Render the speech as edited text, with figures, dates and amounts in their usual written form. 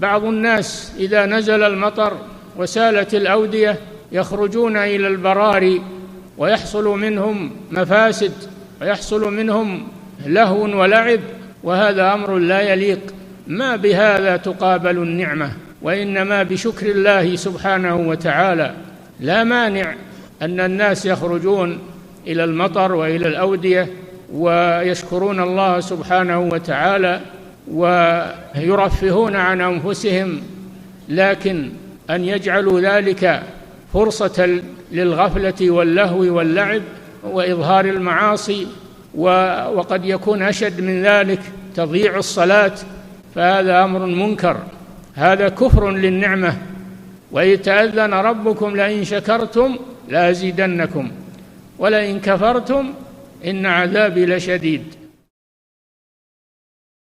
بعض الناس إذا نزل المطر وسالت الأودية يخرجون إلى البراري ويحصل منهم مفاسد ويحصل منهم لهو ولعب، وهذا أمر لا يليق. ما بهذا تقابل النعمة، وإنما بشكر الله سبحانه وتعالى. لا مانع أن الناس يخرجون إلى المطر وإلى الأودية ويشكرون الله سبحانه وتعالى ويرفهون عن أنفسهم، لكن أن يجعلوا ذلك فرصة للغفلة واللهو واللعب وإظهار المعاصي، وقد يكون أشد من ذلك تضييع الصلاة، فهذا أمر منكر، هذا كفر للنعمة. وإذ تأذن ربكم لئن شكرتم لأزيدنكم ولئن كفرتم إن عذابي لشديد.